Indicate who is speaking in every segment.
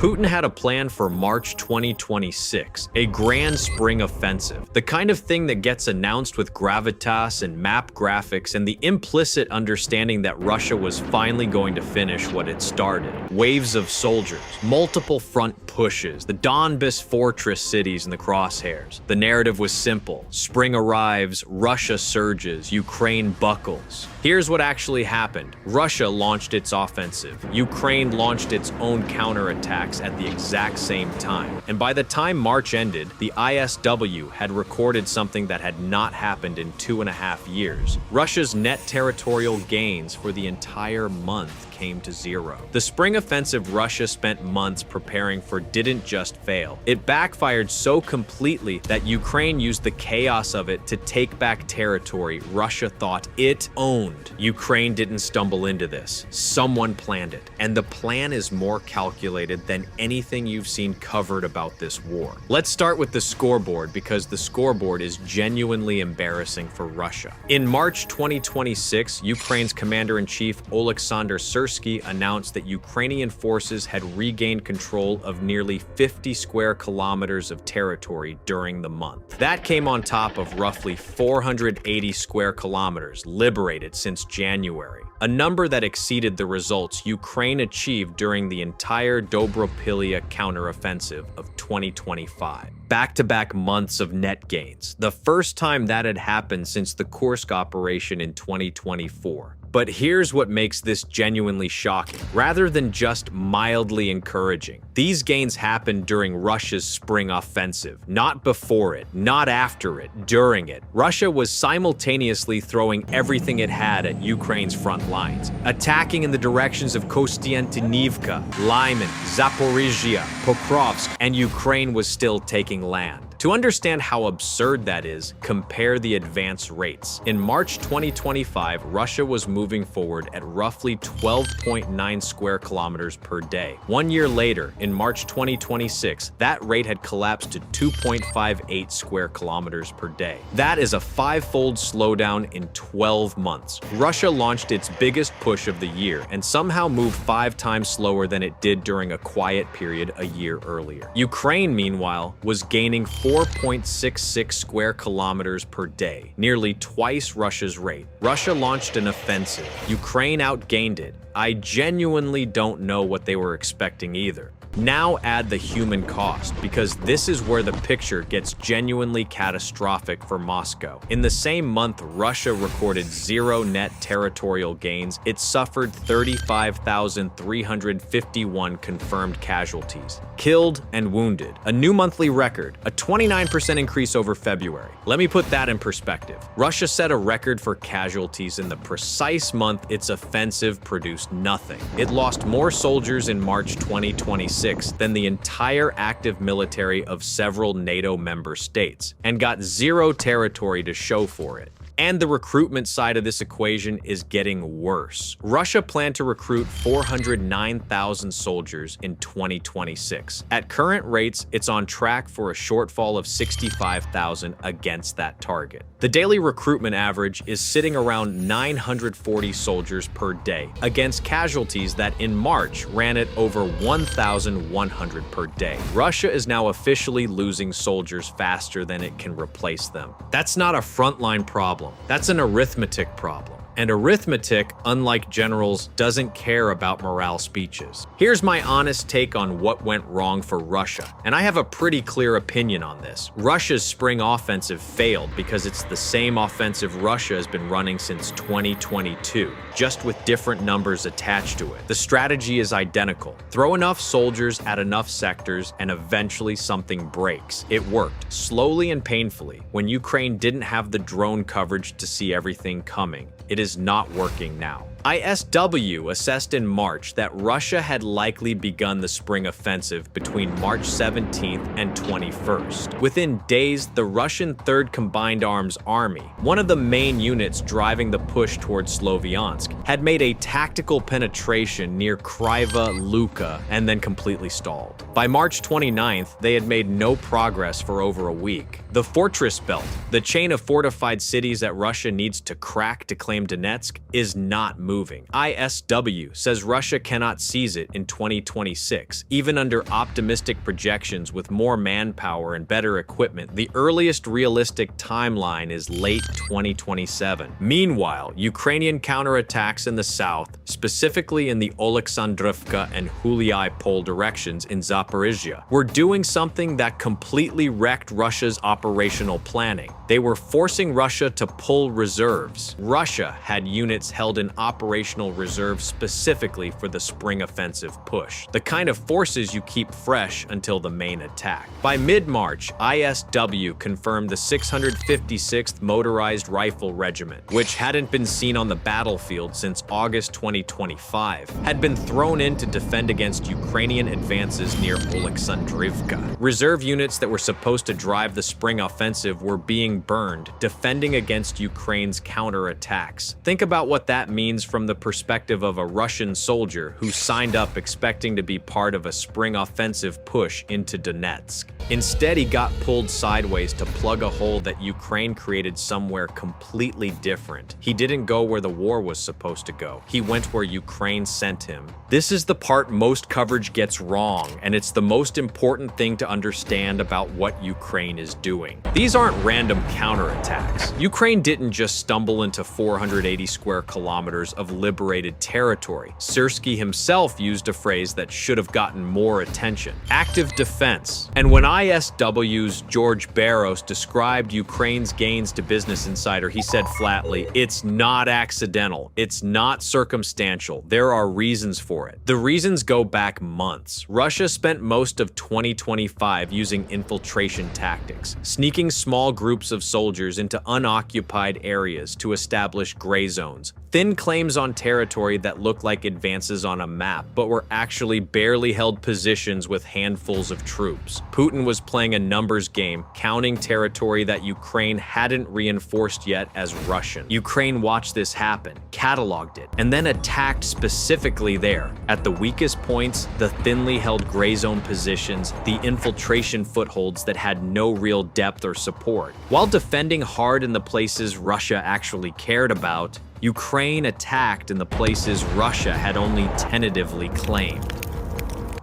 Speaker 1: Putin had a plan for March 2026, a grand spring offensive, the kind of thing that gets announced with gravitas and map graphics and the implicit understanding that Russia was finally going to finish what it started. Waves of soldiers, multiple front pushes, the Donbas fortress cities in the crosshairs. The narrative was simple. Spring arrives, Russia surges, Ukraine buckles. Here's what actually happened. Russia launched its offensive. Ukraine launched its own counterattacks at the exact same time. And by the time March ended, the ISW had recorded something that had not happened in 2.5 years. Russia's net territorial gains for the entire month came to zero. The spring offensive Russia spent months preparing for didn't just fail. It backfired so completely that Ukraine used the chaos of it to take back territory Russia thought it owned. Ukraine didn't stumble into this. Someone planned it. And the plan is more calculated than anything you've seen covered about this war. Let's start with the scoreboard because the scoreboard is genuinely embarrassing for Russia. In March 2026, Ukraine's commander-in-chief Oleksandr Syrskyi announced that Ukrainian forces had regained control of nearly 50 square kilometers of territory during the month. That came on top of roughly 480 square kilometers liberated since January, a number that exceeded the results Ukraine achieved during the entire Dobropilya counteroffensive of 2025. Back-to-back months of net gains, the first time that had happened since the Kursk operation in 2024. But here's what makes this genuinely shocking, rather than just mildly encouraging. These gains happened during Russia's spring offensive, not before it, not after it, during it. Russia was simultaneously throwing everything it had at Ukraine's front lines, attacking in the directions of Kostiantynivka, Lyman, Zaporizhzhia, Pokrovsk, and Ukraine was still taking land. To understand how absurd that is, compare the advance rates. In March 2025, Russia was moving forward at roughly 12.9 square kilometers per day. 1 year later, in March 2026, that rate had collapsed to 2.58 square kilometers per day. That is a 5-fold slowdown in 12 months. Russia launched its biggest push of the year and somehow moved 5 times slower than it did during a quiet period a year earlier. Ukraine, meanwhile, was gaining 4.66 square kilometers per day, nearly twice Russia's rate. Russia launched an offensive. Ukraine outgained it. I genuinely don't know what they were expecting either. Now add the human cost, because this is where the picture gets genuinely catastrophic for Moscow. In the same month Russia recorded 0 net territorial gains, it suffered 35,351 confirmed casualties, killed and wounded, a new monthly record, a 29% increase over February. Let me put that in perspective. Russia set a record for casualties in the precise month its offensive produced nothing. It lost more soldiers in March 2026 than the entire active military of several NATO member states, and got 0 territory to show for it. And the recruitment side of this equation is getting worse. Russia planned to recruit 409,000 soldiers in 2026. At current rates, it's on track for a shortfall of 65,000 against that target. The daily recruitment average is sitting around 940 soldiers per day, against casualties that in March ran at over 1,100 per day. Russia is now officially losing soldiers faster than it can replace them. That's not a frontline problem. That's an arithmetic problem. And arithmetic, unlike generals, doesn't care about morale speeches. Here's my honest take on what went wrong for Russia, and I have a pretty clear opinion on this. Russia's spring offensive failed because it's the same offensive Russia has been running since 2022, just with different numbers attached to it. The strategy is identical. Throw enough soldiers at enough sectors and eventually something breaks. It worked, slowly and painfully, when Ukraine didn't have the drone coverage to see everything coming. It is not working now. ISW assessed in March that Russia had likely begun the spring offensive between March 17th and 21st. Within days, the Russian 3rd Combined Arms Army, one of the main units driving the push towards Sloviansk, had made a tactical penetration near Kryva Luka and then completely stalled. By March 29th, they had made no progress for over a week. The fortress belt, the chain of fortified cities that Russia needs to crack to claim Donetsk, is not moving. moving. ISW says Russia cannot seize it in 2026, even under optimistic projections with more manpower and better equipment. The earliest realistic timeline is late 2027. Meanwhile, Ukrainian counterattacks in the south, specifically in the Oleksandrivka and Huliai-Pol directions in Zaporizhzhia, were doing something that completely wrecked Russia's operational planning. They were forcing Russia to pull reserves. Russia had units held in operational reserve specifically for the spring offensive push, the kind of forces you keep fresh until the main attack. By mid-March, ISW confirmed the 656th Motorized Rifle Regiment, which hadn't been seen on the battlefield since August 2025, had been thrown in to defend against Ukrainian advances near Oleksandrivka. Reserve units that were supposed to drive the spring offensive were being burned, defending against Ukraine's counterattacks. Think about what that means from the perspective of a Russian soldier who signed up expecting to be part of a spring offensive push into Donetsk. Instead, he got pulled sideways to plug a hole that Ukraine created somewhere completely different. He didn't go where the war was supposed to go. He went where Ukraine sent him. This is the part most coverage gets wrong, and it's the most important thing to understand about what Ukraine is doing. These aren't random counterattacks. Ukraine didn't just stumble into 480 square kilometers of liberated territory. Syrskyi himself used a phrase that should have gotten more attention: active defense. And when ISW's George Barros described Ukraine's gains to Business Insider, he said flatly, "It's not accidental. It's not circumstantial. There are reasons for it." The reasons go back months. Russia spent most of 2025 using infiltration tactics, sneaking small groups of soldiers into unoccupied areas to establish gray zones. Thin claims on territory that looked like advances on a map, but were actually barely held positions with handfuls of troops. Putin was playing a numbers game, counting territory that Ukraine hadn't reinforced yet as Russian. Ukraine watched this happen, cataloged it, and then attacked specifically there. At the weakest points, the thinly held gray zone positions, the infiltration footholds that had no real depth or support. While defending hard in the places Russia actually cared about, Ukraine attacked in the places Russia had only tentatively claimed.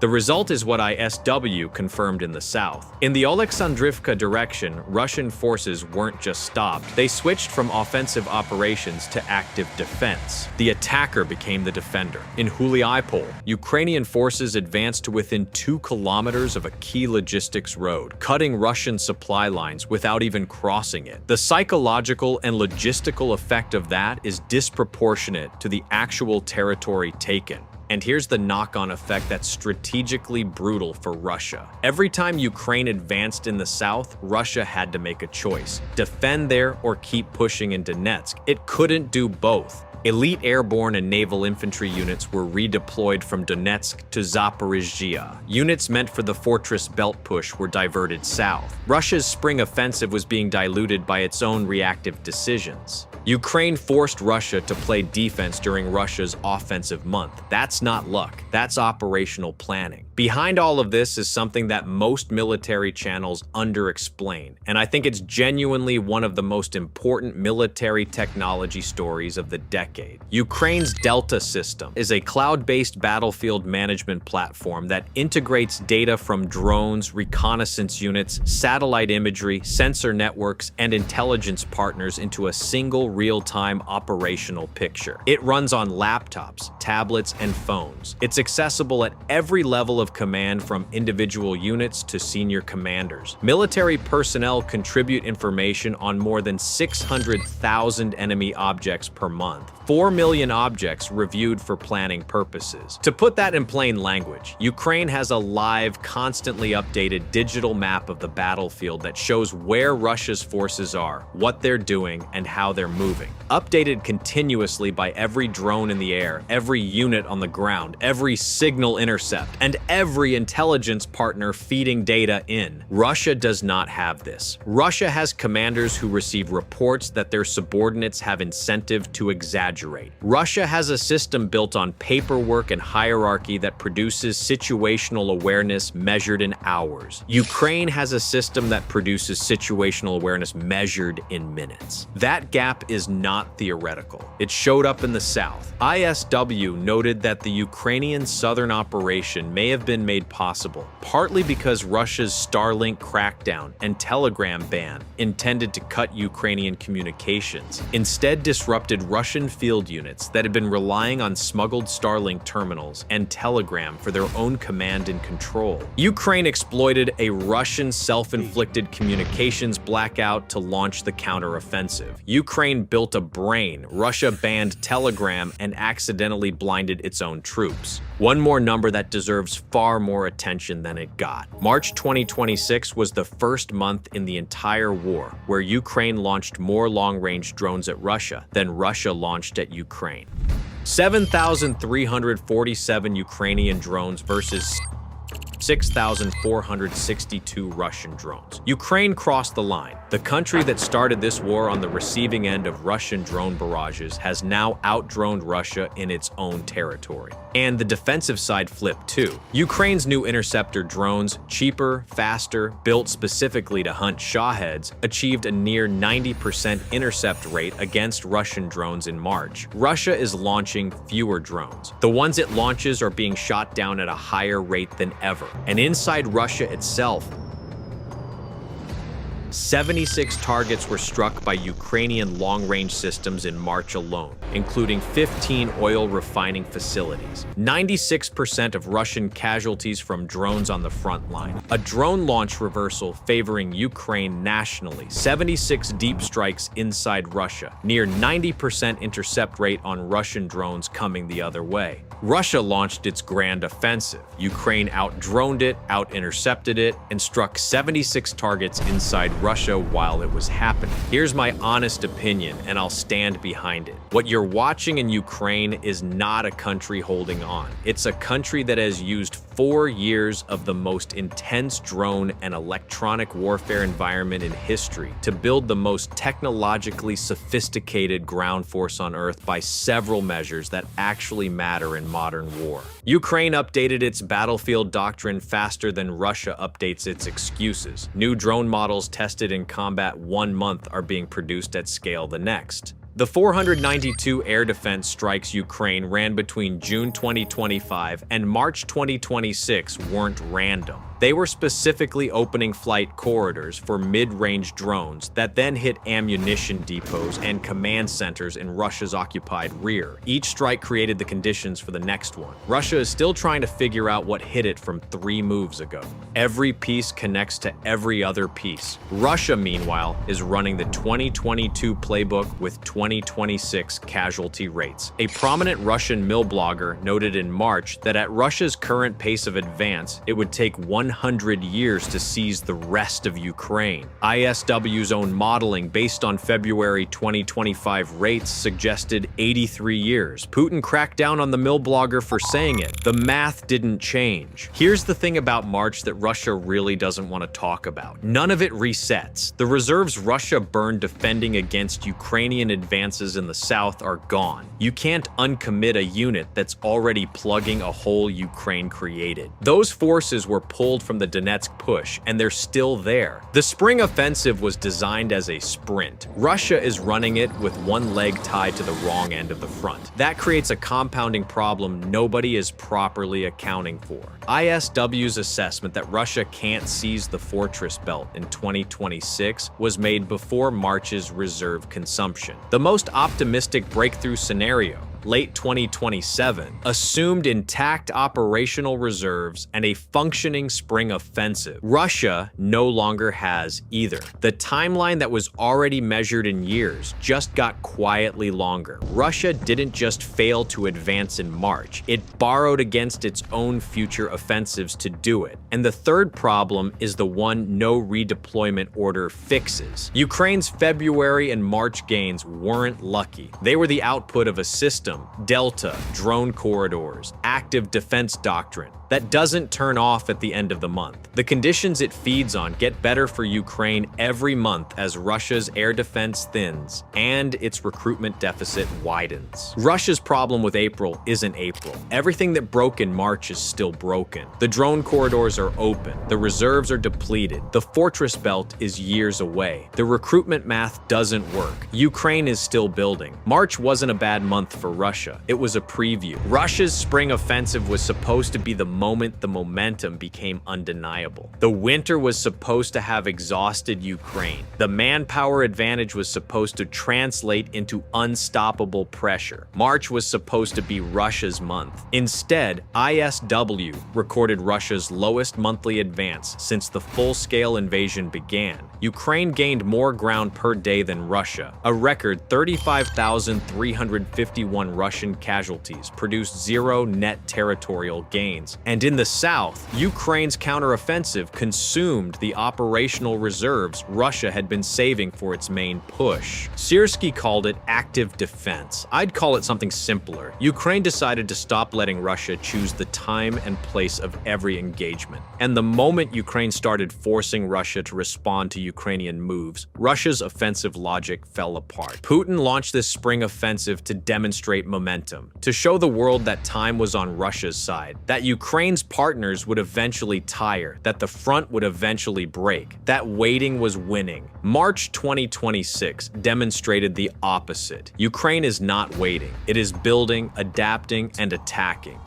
Speaker 1: The result is what ISW confirmed in the south. In the Oleksandrivka direction, Russian forces weren't just stopped. They switched from offensive operations to active defense. The attacker became the defender. In Huliai-Pol, Ukrainian forces advanced to within 2 kilometers of a key logistics road, cutting Russian supply lines without even crossing it. The psychological and logistical effect of that is disproportionate to the actual territory taken. And here's the knock-on effect that's strategically brutal for Russia. Every time Ukraine advanced in the south, Russia had to make a choice: defend there or keep pushing in Donetsk. It couldn't do both. Elite airborne and naval infantry units were redeployed from Donetsk to Zaporizhzhia. Units meant for the fortress belt push were diverted south. Russia's spring offensive was being diluted by its own reactive decisions. Ukraine forced Russia to play defense during Russia's offensive month. That's not luck, that's operational planning. Behind all of this is something that most military channels underexplain, and I think it's genuinely one of the most important military technology stories of the decade. Ukraine's Delta system is a cloud-based battlefield management platform that integrates data from drones, reconnaissance units, satellite imagery, sensor networks, and intelligence partners into a single real-time operational picture. It runs on laptops, tablets, and phones. It's accessible at every level of command, from individual units to senior commanders. Military personnel contribute information on more than 600,000 enemy objects per month. 4 million objects reviewed for planning purposes. To put that in plain language, Ukraine has a live, constantly updated digital map of the battlefield that shows where Russia's forces are, what they're doing, and how they're moving. Updated continuously by every drone in the air, every unit on the ground, every signal intercept, and every intelligence partner feeding data in. Russia does not have this. Russia has commanders who receive reports that their subordinates have incentive to exaggerate. exaggerate. Russia has a system built on paperwork and hierarchy that produces situational awareness measured in hours. Ukraine has a system that produces situational awareness measured in minutes. That gap is not theoretical. It showed up in the south. ISW noted that the Ukrainian southern operation may have been made possible, partly because Russia's Starlink crackdown and Telegram ban, intended to cut Ukrainian communications, instead disrupted Russian field units that had been relying on smuggled Starlink terminals and Telegram for their own command and control. Ukraine exploited a Russian self-inflicted communications blackout to launch the counteroffensive. Ukraine built a brain. Russia banned Telegram and accidentally blinded its own troops. One more number that deserves far more attention than it got. March 2026 was the first month in the entire war where Ukraine launched more long-range drones at Russia than Russia launched at Ukraine. 7,347 Ukrainian drones versus 6,462 Russian drones. Ukraine crossed the line. The country that started this war on the receiving end of Russian drone barrages has now outdroned Russia in its own territory. And the defensive side flipped too. Ukraine's new interceptor drones, cheaper, faster, built specifically to hunt Shaheds, achieved a near 90% intercept rate against Russian drones in March. Russia is launching fewer drones. The ones it launches are being shot down at a higher rate than ever. And inside Russia itself, 76 targets were struck by Ukrainian long-range systems in March alone, including 15 oil refining facilities. 96% of Russian casualties from drones on the front line. A drone launch reversal favoring Ukraine nationally. 76 deep strikes inside Russia. Near 90% intercept rate on Russian drones coming the other way. Russia launched its grand offensive. Ukraine out-droned it, out-intercepted it, and struck 76 targets inside Russia while it was happening. Here's my honest opinion, and I'll stand behind it. What you're watching in Ukraine is not a country holding on. It's a country that has used 4 years of the most intense drone and electronic warfare environment in history to build the most technologically sophisticated ground force on Earth by several measures that actually matter in modern war. Ukraine updated its battlefield doctrine faster than Russia updates its excuses. New drone models tested in combat 1 month are being produced at scale the next. The 492 air defense strikes Ukraine ran between June 2025 and March 2026 weren't random. They were specifically opening flight corridors for mid-range drones that then hit ammunition depots and command centers in Russia's occupied rear. Each strike created the conditions for the next one. Russia is still trying to figure out what hit it from 3 moves ago. Every piece connects to every other piece. Russia, meanwhile, is running the 2022 playbook with 2026 casualty rates. A prominent Russian mill blogger noted in March that at Russia's current pace of advance, it would take 100 years to seize the rest of Ukraine. ISW's own modeling based on February 2025 rates suggested 83 years. Putin cracked down on the mill blogger for saying it. The math didn't change. Here's the thing about March that Russia really doesn't want to talk about. None of it resets. The reserves Russia burned defending against Ukrainian advances in the south are gone. You can't uncommit a unit that's already plugging a hole Ukraine created. Those forces were pulled from the Donetsk push, and they're still there. The spring offensive was designed as a sprint. Russia is running it with one leg tied to the wrong end of the front. That creates a compounding problem nobody is properly accounting for. ISW's assessment that Russia can't seize the fortress belt in 2026 was made before March's reserve consumption. The most optimistic breakthrough scenario, late 2027, assumed intact operational reserves and a functioning spring offensive. Russia no longer has either. The timeline that was already measured in years just got quietly longer. Russia didn't just fail to advance in March, it borrowed against its own future offensives to do it. And the third problem is the one no redeployment order fixes. Ukraine's February and March gains weren't lucky. They were the output of a system, Delta, drone corridors, active defense doctrine, that doesn't turn off at the end of the month. The conditions it feeds on get better for Ukraine every month as Russia's air defense thins and its recruitment deficit widens. Russia's problem with April isn't April. Everything that broke in March is still broken. The drone corridors are open. The reserves are depleted. The fortress belt is years away. The recruitment math doesn't work. Ukraine is still building. March wasn't a bad month for Russia. It was a preview. Russia's spring offensive was supposed to be the moment the momentum became undeniable. The winter was supposed to have exhausted Ukraine. The manpower advantage was supposed to translate into unstoppable pressure. March was supposed to be Russia's month. Instead, ISW recorded Russia's lowest monthly advance since the full-scale invasion began. Ukraine gained more ground per day than Russia. A record 35,351 Russian casualties produced 0 net territorial gains. And in the south, Ukraine's counteroffensive consumed the operational reserves Russia had been saving for its main push. Siersky called it active defense. I'd call it something simpler. Ukraine decided to stop letting Russia choose the time and place of every engagement. And the moment Ukraine started forcing Russia to respond to Ukrainian moves, Russia's offensive logic fell apart. Putin launched this spring offensive to demonstrate momentum, to show the world that time was on Russia's side, that Ukraine's partners would eventually tire, that the front would eventually break, that waiting was winning. March 2026 demonstrated the opposite. Ukraine is not waiting. It is building, adapting, and attacking.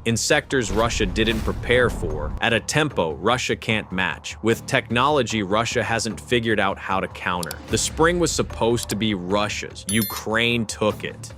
Speaker 1: In sectors Russia didn't prepare for, at a tempo Russia can't match. With technology Russia hasn't figured out how to counter. The spring was supposed to be Russia's. Ukraine took it.